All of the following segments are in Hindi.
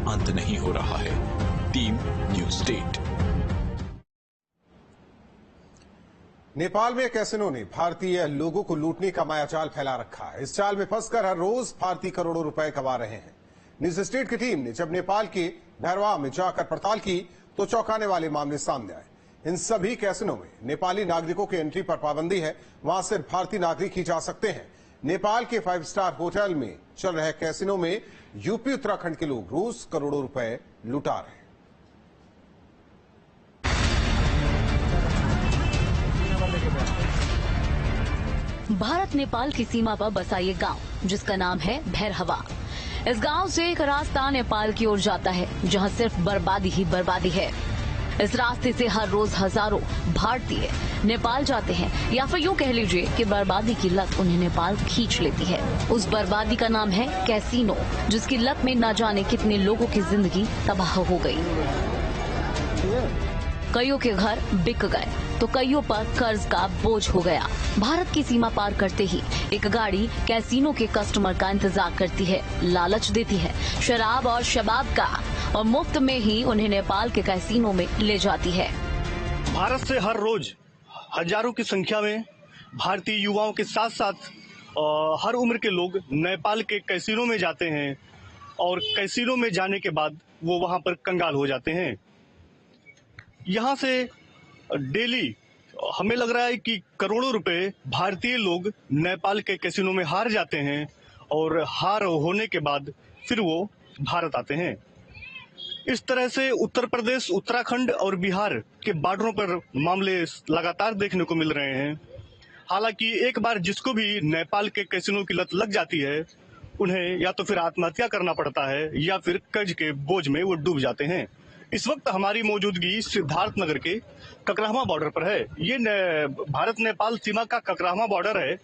अंत नहीं हो रहा है। Team news state. नेपाल में कैसिनो ने भारतीय लोगों को लूटने का मायाजाल फैला रखा है। इस जाल में फंसकर हर रोज भारतीय करोड़ों रुपए कमा रहे हैं। न्यूज स्टेट की टीम ने जब नेपाल के भैरवा में जाकर पड़ताल की तो चौंकाने वाले मामले सामने आए। इन सभी कैसिनो में नेपाली नागरिकों की एंट्री पर पाबंदी है। वहां सिर्फ भारतीय नागरिक ही जा सकते हैं। नेपाल के 5 स्टार होटल में चल रहे कैसिनो में यूपी उत्तराखंड के लोग रोज करोड़ों रुपए लुटा रहे हैं। भारत नेपाल की सीमा पर बसा ये गांव, जिसका नाम है भैरहवा। इस गांव से एक रास्ता नेपाल की ओर जाता है, जहां सिर्फ बर्बादी ही बर्बादी है। इस रास्ते से हर रोज हजारों भारतीय नेपाल जाते हैं, या फिर यूं कह लीजिए कि बर्बादी की लत उन्हें नेपाल खींच लेती है। उस बर्बादी का नाम है कैसीनो, जिसकी लत में न जाने कितने लोगों की जिंदगी तबाह हो गई। कईयों के घर बिक गए तो कईयों पर कर्ज का बोझ हो गया। भारत की सीमा पार करते ही एक गाड़ी कैसीनो के कस्टमर का इंतजार करती है, लालच देती है शराब और शबाब का, और मुफ्त में ही उन्हें नेपाल के कैसीनो में ले जाती है। भारत से हर रोज हजारों की संख्या में भारतीय युवाओं के साथ साथ हर उम्र के लोग नेपाल के कैसीनो में जाते हैं, और कैसीनो में जाने के बाद वो वहां पर कंगाल हो जाते हैं। यहाँ से डेली हमें लग रहा है कि करोड़ों रुपए भारतीय लोग नेपाल के कैसीनो में हार जाते हैं, और हार होने के बाद फिर वो भारत आते हैं। इस तरह से उत्तर प्रदेश, उत्तराखंड और बिहार के बॉर्डरों पर मामले लगातार देखने को मिल रहे हैं। हालांकि एक बार जिसको भी नेपाल के कैसीनो की लत लग जाती है, उन्हें या तो फिर आत्महत्या करना पड़ता है या फिर कर्ज के बोझ में वो डूब जाते हैं। इस वक्त हमारी मौजूदगी सिद्धार्थनगर के ककराहमा बॉर्डर पर है। ये भारत नेपाल सीमा का ककराहमा बॉर्डर है।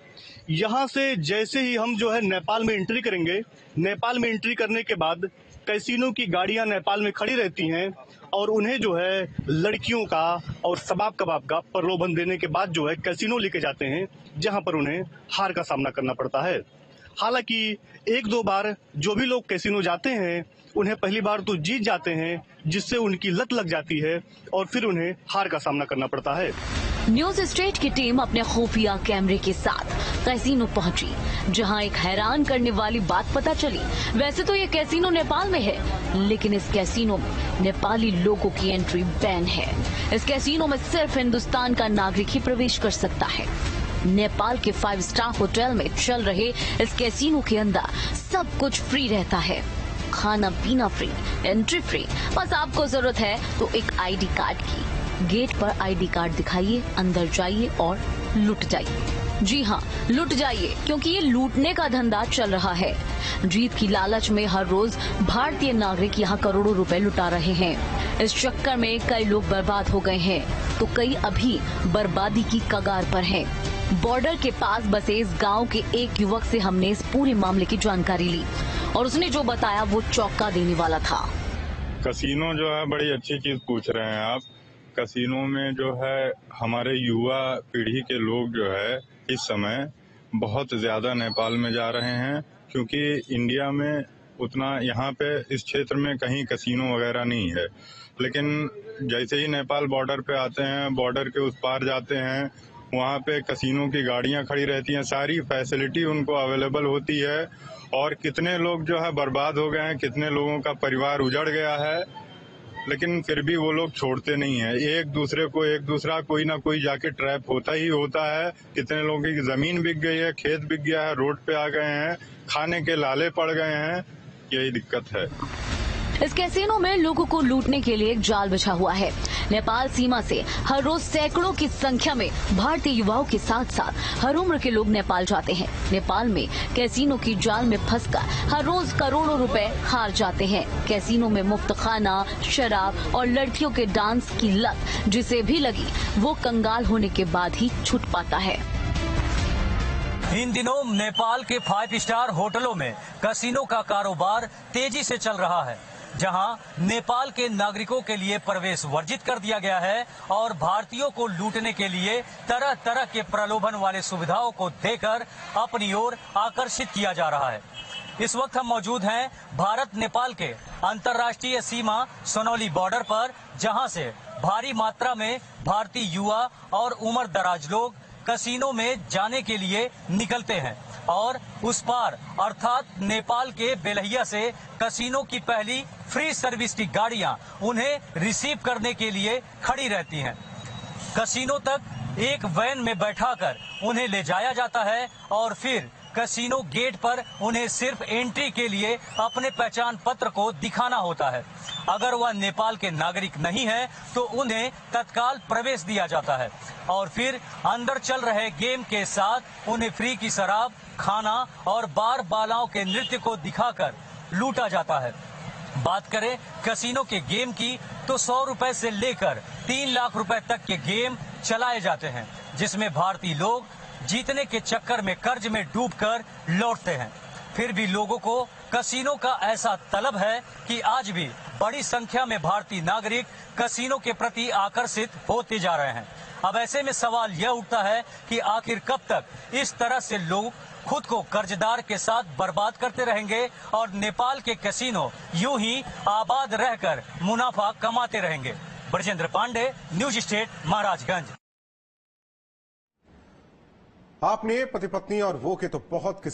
यहाँ से जैसे ही हम जो है नेपाल में एंट्री करेंगे, नेपाल में एंट्री करने के बाद कैसीनो की गाड़ियां नेपाल में खड़ी रहती हैं, और उन्हें जो है लड़कियों का और शबाब कबाब का प्रलोभन देने के बाद जो है कैसीनो लेके जाते हैं, जहां पर उन्हें हार का सामना करना पड़ता है। हालांकि 1-2 बार जो भी लोग कैसीनो जाते हैं, उन्हें पहली बार तो जीत जाते हैं, जिससे उनकी लत लग जाती है और फिर उन्हें हार का सामना करना पड़ता है। न्यूज स्टेट की टीम अपने खुफिया कैमरे के साथ कैसीनो पहुंची, जहां एक हैरान करने वाली बात पता चली। वैसे तो ये कैसीनो नेपाल में है, लेकिन इस कैसीनो में नेपाली लोगों की एंट्री बैन है। इस कैसीनो में सिर्फ हिंदुस्तान का नागरिक ही प्रवेश कर सकता है। नेपाल के 5 स्टार होटल में चल रहे इस कैसीनो के अंदर सब कुछ फ्री रहता है, खाना पीना फ्री, एंट्री फ्री। बस आपको जरूरत है तो एक आईडी कार्ड की। गेट पर आईडी कार्ड दिखाइए, अंदर जाइए और लुट जाइए। जी हाँ, लुट जाइए, क्योंकि ये लूटने का धंधा चल रहा है। जीत की लालच में हर रोज भारतीय नागरिक यहाँ करोड़ों रुपए लुटा रहे हैं। इस चक्कर में कई लोग बर्बाद हो गए हैं, तो कई अभी बर्बादी की कगार पर हैं। बॉर्डर के पास बसे इस गांव के एक युवक से हमने इस पूरे मामले की जानकारी ली, और उसने जो बताया वो चौंका देने वाला था। कैसीनो जो है बड़ी अच्छी चीज पूछ रहे हैं आप। कैसीनो में जो है हमारे युवा पीढ़ी के लोग जो है इस समय बहुत ज्यादा नेपाल में जा रहे हैं, क्योंकि इंडिया में उतना यहाँ पे इस क्षेत्र में कहीं कैसीनो वगैरह नहीं है। लेकिन जैसे ही नेपाल बॉर्डर पे आते हैं, बॉर्डर के उस पार जाते हैं, वहाँ पे कैसीनो की गाड़ियाँ खड़ी रहती हैं, सारी फैसिलिटी उनको अवेलेबल होती है। और कितने लोग जो है बर्बाद हो गए हैं, कितने लोगों का परिवार उजड़ गया है, लेकिन फिर भी वो लोग छोड़ते नहीं है। एक दूसरा कोई ना कोई जाके ट्रैप होता ही होता है। कितने लोगों की जमीन बिक गई है, खेत बिक गया है, रोड पे आ गए हैं, खाने के लाले पड़ गए हैं। यही दिक्कत है। इस कैसीनो में लोगों को लूटने के लिए एक जाल बिछा हुआ है। नेपाल सीमा से हर रोज सैकड़ों की संख्या में भारतीय युवाओं के साथ साथ हर उम्र के लोग नेपाल जाते हैं। नेपाल में कैसीनो की जाल में फंसकर हर रोज करोड़ों रुपए हार जाते हैं। कैसीनो में मुफ्त खाना, शराब और लड़कियों के डांस की लत जिसे भी लगी, वो कंगाल होने के बाद ही छूट पाता है। इन दिनों नेपाल के 5 स्टार होटलों में कैसीनो का कारोबार तेजी से चल रहा है, जहां नेपाल के नागरिकों के लिए प्रवेश वर्जित कर दिया गया है और भारतीयों को लूटने के लिए तरह तरह के प्रलोभन वाले सुविधाओं को देकर अपनी ओर आकर्षित किया जा रहा है। इस वक्त हम मौजूद हैं भारत नेपाल के अंतर्राष्ट्रीय सीमा सोनौली बॉर्डर पर, जहां से भारी मात्रा में भारतीय युवा और उम्र दराज लोग कसीनो में जाने के लिए निकलते हैं और उस पार अर्थात नेपाल के बेलहिया से कसीनो की पहली फ्री सर्विस की गाड़ियां उन्हें रिसीव करने के लिए खड़ी रहती हैं। कसीनो तक एक वैन में बैठाकर उन्हें ले जाया जाता है और फिर कसीनो गेट पर उन्हें सिर्फ एंट्री के लिए अपने पहचान पत्र को दिखाना होता है। अगर वह नेपाल के नागरिक नहीं है तो उन्हें तत्काल प्रवेश दिया जाता है और फिर अंदर चल रहे गेम के साथ उन्हें फ्री की शराब, खाना और बार बालाओं के नृत्य को दिखाकर लूटा जाता है। बात करें कसीनो के गेम की तो 100 रुपए से लेकर 3 लाख रुपए तक के गेम चलाए जाते हैं, जिसमें भारतीय लोग जीतने के चक्कर में कर्ज में डूबकर लौटते हैं। फिर भी लोगों को कसीनो का ऐसा तलब है कि आज भी बड़ी संख्या में भारतीय नागरिक कसीनो के प्रति आकर्षित होते जा रहे हैं। अब ऐसे में सवाल यह उठता है कि आखिर कब तक इस तरह से लोग खुद को कर्जदार के साथ बर्बाद करते रहेंगे और नेपाल के कसीनो यूं ही आबाद रहकर मुनाफा कमाते रहेंगे। Brajendra Pandey, News State, Maharajganj. आपने पति पत्नी और वो के तो बहुत